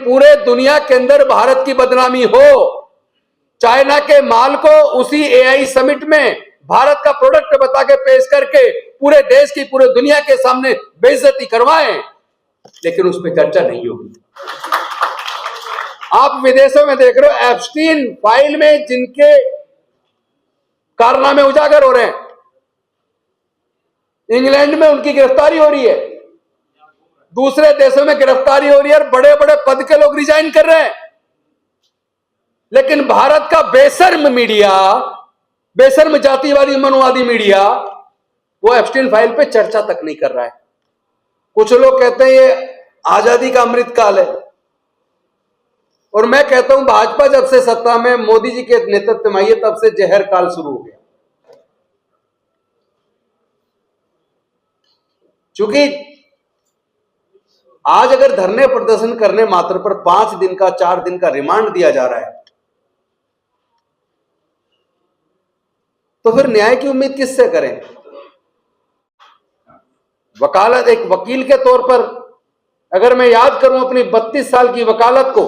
पूरे दुनिया के अंदर भारत की बदनामी हो, चाइना के माल को उसी एआई समिट में भारत का प्रोडक्ट बता के पेश करके पूरे देश की, पूरे दुनिया के सामने बेइज्जती करवाएं, लेकिन उस पर चर्चा नहीं होगी। आप विदेशों में देख रहे हो, एप्स्टीन फाइल में जिनके कारनामे उजागर हो रहे हैं, इंग्लैंड में उनकी गिरफ्तारी हो रही है, दूसरे देशों में गिरफ्तारी हो रही है और बड़े बड़े पद के लोग रिजाइन कर रहे हैं, लेकिन भारत का बेशर्म मीडिया, बेशर्म जातिवादी मनोवादी मीडिया, वो एप्स्टीन फाइल पे चर्चा तक नहीं कर रहा है। कुछ लोग कहते हैं ये आजादी का अमृत काल है, और मैं कहता हूं भाजपा जब से सत्ता में मोदी जी के नेतृत्व में आई है तब से जहर काल शुरू हो गया। क्योंकि आज अगर धरने प्रदर्शन करने मात्र पर 5 दिन का 4 दिन का रिमांड दिया जा रहा है, तो फिर न्याय की उम्मीद किससे करें? वकालत, एक वकील के तौर पर अगर मैं याद करूं अपनी 32 साल की वकालत को,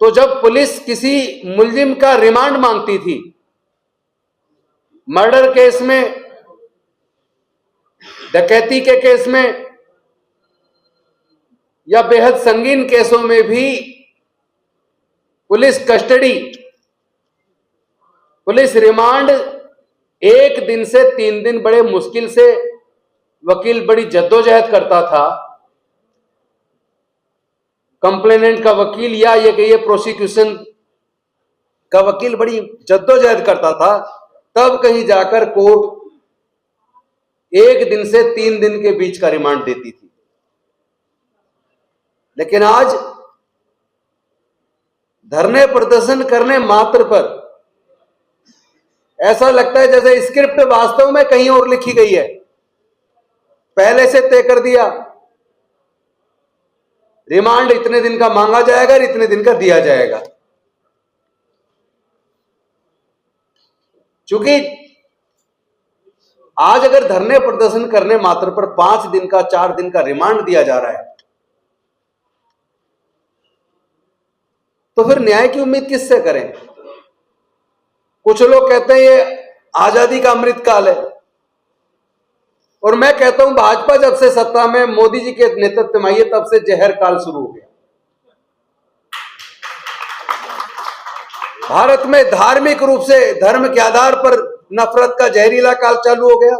तो जब पुलिस किसी मुलजिम का रिमांड मांगती थी, मर्डर केस में, डकैती के केस में या बेहद संगीन केसों में भी पुलिस कस्टडी, पुलिस रिमांड 1 दिन से 3 दिन बड़े मुश्किल से वकील बड़ी जद्दोजहद करता था, कंप्लेनेंट का वकील या ये कहिए प्रोसिक्यूशन का वकील बड़ी जद्दोजहद करता था, तब कहीं जाकर कोर्ट 1 दिन से 3 दिन के बीच का रिमांड देती थी। लेकिन आज धरने प्रदर्शन करने मात्र पर ऐसा लगता है जैसे स्क्रिप्ट वास्तव में कहीं और लिखी गई है, पहले से तय कर दिया, रिमांड इतने दिन का मांगा जाएगा और इतने दिन का दिया जाएगा। क्योंकि आज अगर धरने प्रदर्शन करने मात्र पर 5 दिन का 4 दिन का रिमांड दिया जा रहा है, तो फिर न्याय की उम्मीद किससे करें? कुछ लोग कहते हैं ये आजादी का अमृत काल है, और मैं कहता हूं भाजपा जब से सत्ता में मोदी जी के नेतृत्व में आई है तब से जहर काल शुरू हो गया। भारत में धार्मिक रूप से, धर्म के आधार पर नफरत का जहरीला काल चालू हो गया।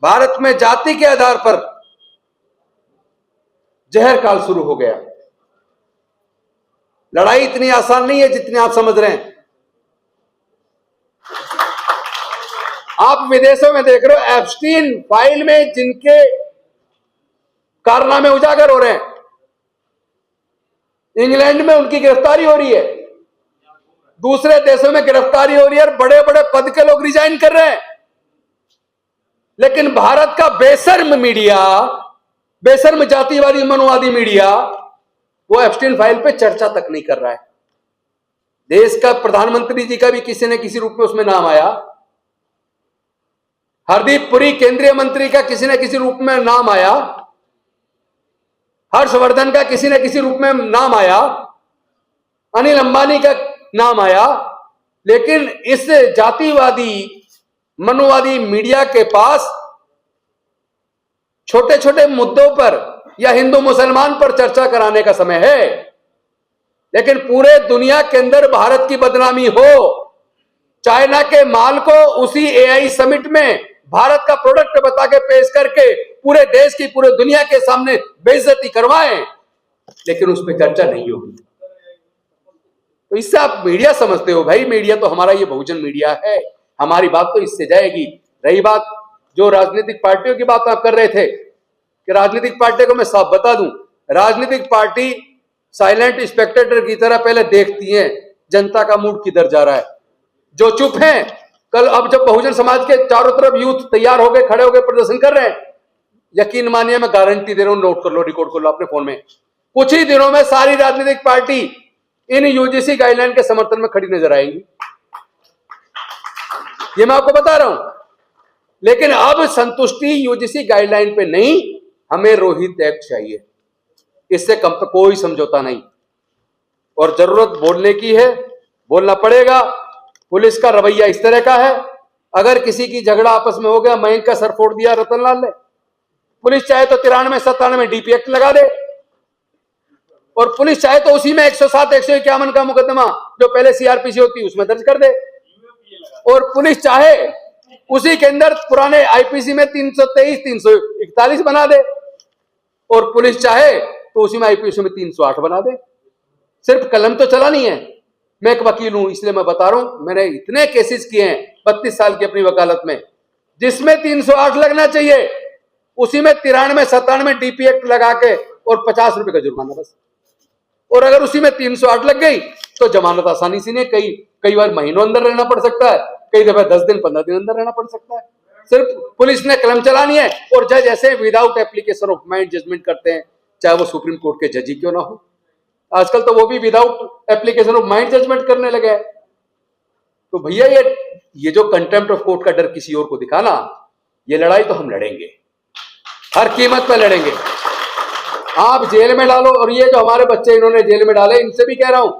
भारत में जाति के आधार पर जहर काल शुरू हो गया। लड़ाई इतनी आसान नहीं है जितनी आप समझ रहे हैं। आप विदेशों में देख रहे हो, एप्स्टीन फाइल में जिनके कारनामे उजागर हो रहे हैं, इंग्लैंड में उनकी गिरफ्तारी हो रही है, दूसरे देशों में गिरफ्तारी हो रही है और बड़े बड़े पद के लोग रिजाइन कर रहे हैं, लेकिन भारत का बेशर्म मीडिया, बेशर्म जातिवादी मनोवादी मीडिया, वो एप्स्टीन फाइल पे चर्चा तक नहीं कर रहा है। देश का प्रधानमंत्री जी का भी किसी न किसी रूप में उसमें नाम आया, हरदीप पुरी केंद्रीय मंत्री का किसी न किसी रूप में नाम आया, हर्षवर्धन का किसी न किसी रूप में नाम आया, अनिल अंबानी का नाम आया, लेकिन इस जातिवादी मनोवादी मीडिया के पास छोटे छोटे मुद्दों पर या हिंदू मुसलमान पर चर्चा कराने का समय है, लेकिन पूरे दुनिया के अंदर भारत की बदनामी हो, चाइना के माल को उसी एआई समिट में भारत का प्रोडक्ट बता के पेश करके पूरे देश की, पूरे दुनिया के सामने बेइज्जती करवाएं, लेकिन उस पर चर्चा नहीं होगी। तो इससे आप मीडिया समझते हो, भाई मीडिया तो हमारा ये बहुजन मीडिया है, हमारी बात तो इससे जाएगी। रही बात जो राजनीतिक पार्टियों की बात आप कर रहे थे, कि राजनीतिक पार्टी को मैं साफ बता दूं, राजनीतिक पार्टी साइलेंट स्पेक्टेटर की तरह पहले देखती हैं जनता का मूड किधर जा रहा है। जो चुप हैं, कल अब जब बहुजन समाज के चारों तरफ यूथ तैयार हो गए, खड़े हो गए, प्रदर्शन कर रहे हैं, यकीन मानिए मैं गारंटी दे रहा हूं, नोट कर लो, रिकॉर्ड कर लो अपने फोन में, कुछ ही दिनों में सारी राजनीतिक पार्टी इन यूजीसी गाइडलाइन के समर्थन में खड़ी नजर आएंगी। ये मैं आपको बता रहा हूं। लेकिन अब संतुष्टि यूजीसी गाइडलाइन पे नहीं, हमें रोहित एक्ट चाहिए, इससे कम पे कोई समझौता नहीं। और जरूरत बोलने की है, बोलना पड़ेगा। पुलिस का रवैया इस तरह का है, अगर किसी की झगड़ा आपस में हो गया, मयंक का सर फोड़ दिया रतनलाल ने, पुलिस चाहे तो 93-97 डीपी एक्ट लगा दे, और पुलिस चाहे तो उसी में 107, 151 का मुकदमा जो पहले सीआरपीसी होती उसमें दर्ज कर दे, और पुलिस चाहे उसी के अंदर पुराने आईपीसी में 323, 341 बना दे, और पुलिस चाहे तो उसी में आईपीसी में 308 बना दे। सिर्फ कलम तो चलानी है। मैं एक वकील हूं, इसलिए मैं बता रहा हूं, मैंने इतने केसेस किए हैं 32 साल की अपनी वकालत में, जिसमें 308 लगना चाहिए उसी में 93-97 डीपी एक्ट लगा के और 50 रुपए का जुर्माना बस। और अगर उसी में 308 लग गई तो जमानत आसानी से नहीं, कई बार महीनों अंदर रहना पड़ सकता है, कई दफा 10 दिन 15 दिन अंदर रहना पड़ सकता है। सिर्फ पुलिस ने कलम चलानी है, और जज ऐसे without application of mind judgement करते हैं, चाहे वो सुप्रीम कोर्ट के जज ही क्यों ना हो। आजकल तो वो भी without application of mind judgement करने लगे हैं। तो भैया ये जो कंटेम्प्ट ऑफ कोर्ट का डर किसी और को दिखाना, ये लड़ाई तो हम लड़ेंगे, हर कीमत पर लड़ेंगे। आप जेल में डालो, और ये जो हमारे बच्चे इन्होंने जेल में डाले, इनसे भी कह रहा हूं